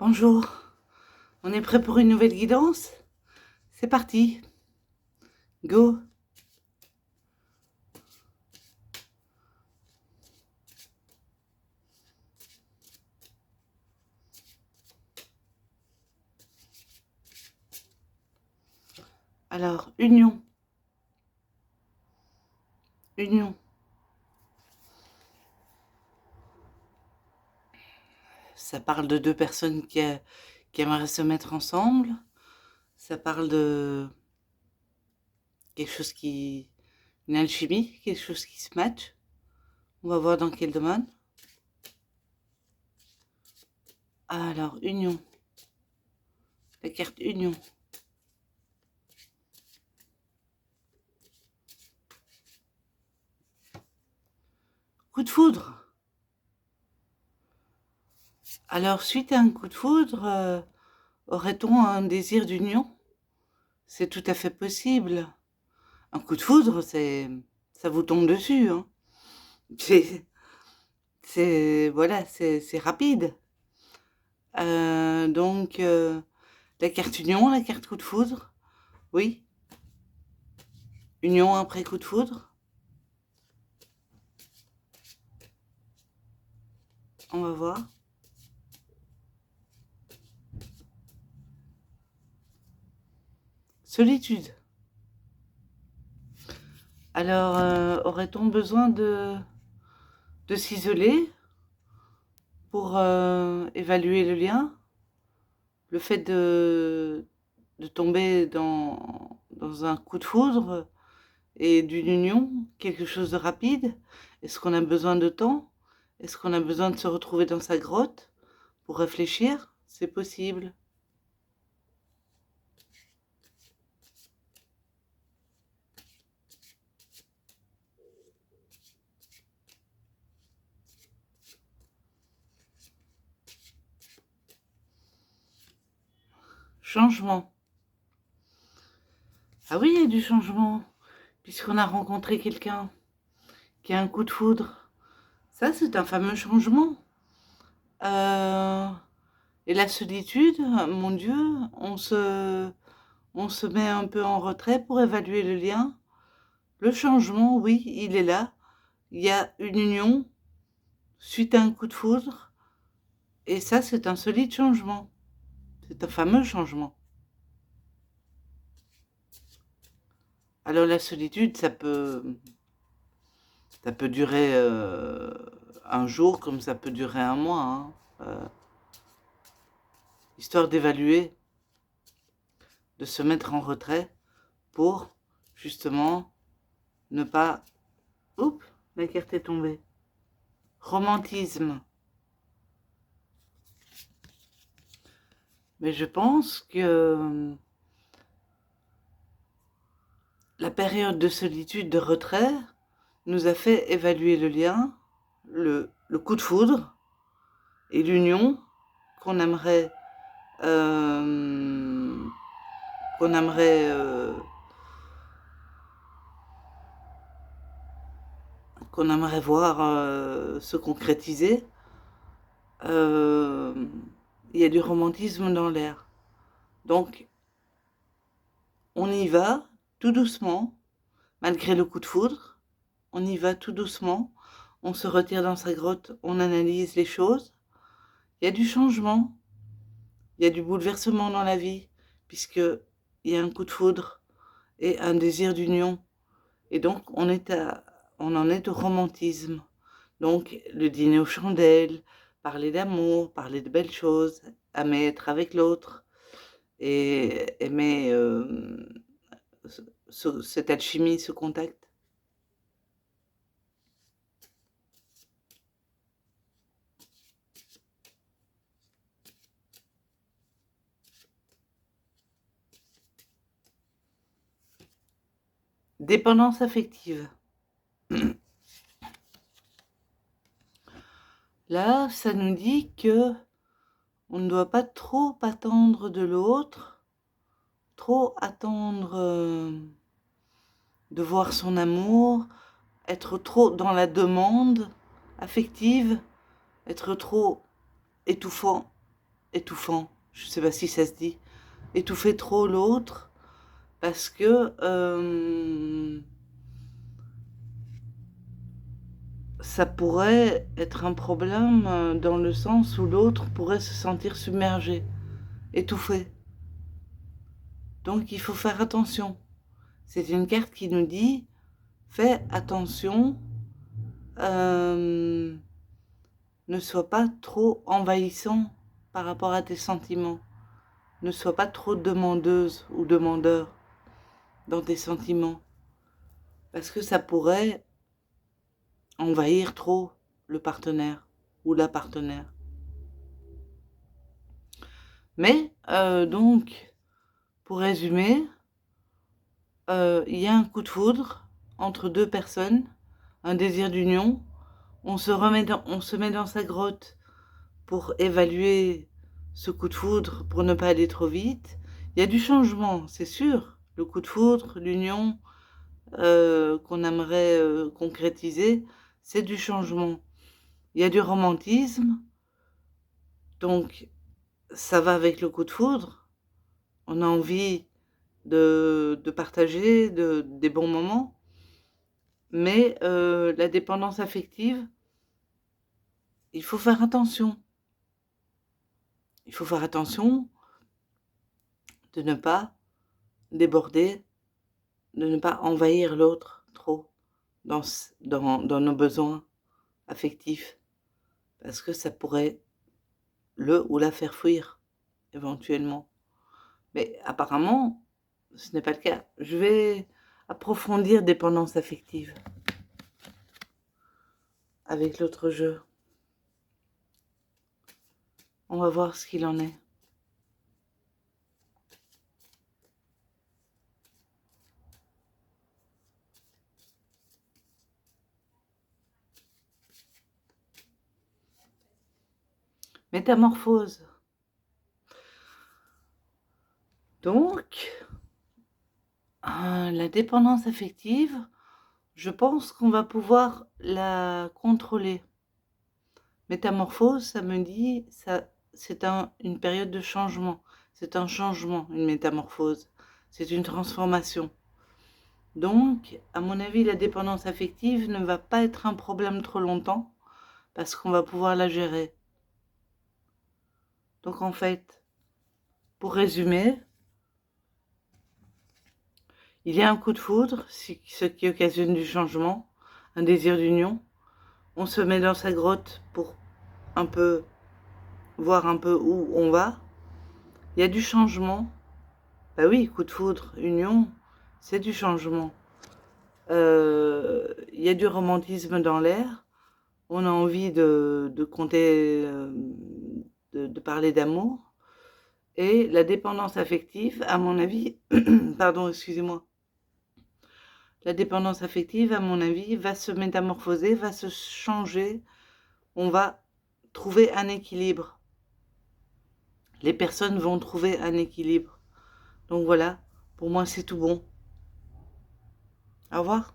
Bonjour, on est prêt pour une nouvelle guidance? C'est parti, go! Alors, union, union. Ça parle de deux personnes qui aimeraient se mettre ensemble. Ça parle de quelque chose une alchimie, quelque chose qui se match. On va voir dans quel domaine. Alors, union. La carte union. Coup de foudre. Alors, suite à un coup de foudre, aurait-on un désir d'union? C'est tout à fait possible. Un coup de foudre, ça vous tombe dessus, hein. Voilà, c'est rapide. Donc, la carte union, la carte coup de foudre, oui. Union après coup de foudre. On va voir. Solitude. Alors, aurait-on besoin de s'isoler pour évaluer le lien? Le fait de tomber dans un coup de foudre et d'une union, quelque chose de rapide? Est-ce qu'on a besoin de temps? Est-ce qu'on a besoin de se retrouver dans sa grotte pour réfléchir? C'est possible. Changement. Ah oui, il y a du changement, puisqu'on a rencontré quelqu'un qui a un coup de foudre. Ça, c'est un fameux changement. Euh, et la solitude, mon Dieu, on se met un peu en retrait pour évaluer le lien. Le changement, oui, il est là. Il y a une union suite à un coup de foudre. Et ça, c'est un solide changement. C'est un fameux changement. Alors la solitude, ça peut durer un jour comme ça peut durer un mois, hein. Histoire d'évaluer, de se mettre en retrait pour justement ne pas... Oups, la carte est tombée. Romantisme. Mais je pense que la période de solitude, de retrait, nous a fait évaluer le lien, le coup de foudre et l'union qu'on aimerait qu'on aimerait qu'on aimerait voir se concrétiser. Il y a du romantisme dans l'air. Donc, on y va tout doucement, malgré le coup de foudre. On y va tout doucement. On se retire dans sa grotte, on analyse les choses. Il y a du changement, il y a du bouleversement dans la vie, puisque il y a un coup de foudre et un désir d'union. Et donc, on en est au romantisme. Donc, le dîner aux chandelles, parler d'amour, parler de belles choses, aimer être avec l'autre et aimer cette alchimie, ce contact. Dépendance affective. Là, ça nous dit que on ne doit pas trop attendre de l'autre, trop attendre de voir son amour, être trop dans la demande affective, être trop étouffant étouffant. Je ne sais pas si ça se dit. Étouffer trop l'autre parce que ça pourrait être un problème dans le sens où l'autre pourrait se sentir submergé, étouffé. Donc il faut faire attention. C'est une carte qui nous dit, fais attention, ne sois pas trop envahissant par rapport à tes sentiments. Ne sois pas trop demandeuse ou demandeur dans tes sentiments. Parce que ça pourrait envahir trop le partenaire ou la partenaire. Mais, donc, pour résumer, il y a un coup de foudre entre deux personnes, un désir d'union. On se met dans sa grotte pour évaluer ce coup de foudre, pour ne pas aller trop vite. Il y a du changement, c'est sûr. Le coup de foudre, l'union qu'on aimerait concrétiser, c'est du changement. Il y a du romantisme, donc ça va avec le coup de foudre. On a envie de partager des bons moments, mais la dépendance affective, il faut faire attention. Il faut faire attention de ne pas déborder, de ne pas envahir l'autre trop dans nos besoins affectifs, parce que ça pourrait le ou la faire fuir, éventuellement. Mais apparemment, ce n'est pas le cas. Je vais approfondir dépendance affective avec l'autre jeu. On va voir ce qu'il en est. Métamorphose. Donc, la dépendance affective, je pense qu'on va pouvoir la contrôler. Métamorphose, ça me dit, c'est une période de changement. C'est un changement, une métamorphose. C'est une transformation. Donc, à mon avis, la dépendance affective ne va pas être un problème trop longtemps parce qu'on va pouvoir la gérer. Donc, en fait, pour résumer, il y a un coup de foudre, ce qui occasionne du changement, un désir d'union. On se met dans sa grotte pour un peu voir un peu où on va. Il y a du changement. Bah oui, coup de foudre, union, c'est du changement. Il y a du romantisme dans l'air. On a envie de compter, de parler d'amour. Et la dépendance affective, à mon avis, pardon, excusez-moi. La dépendance affective, à mon avis, va se métamorphoser, va se changer. On va trouver un équilibre. Les personnes vont trouver un équilibre. Donc voilà, pour moi c'est tout bon. Au revoir.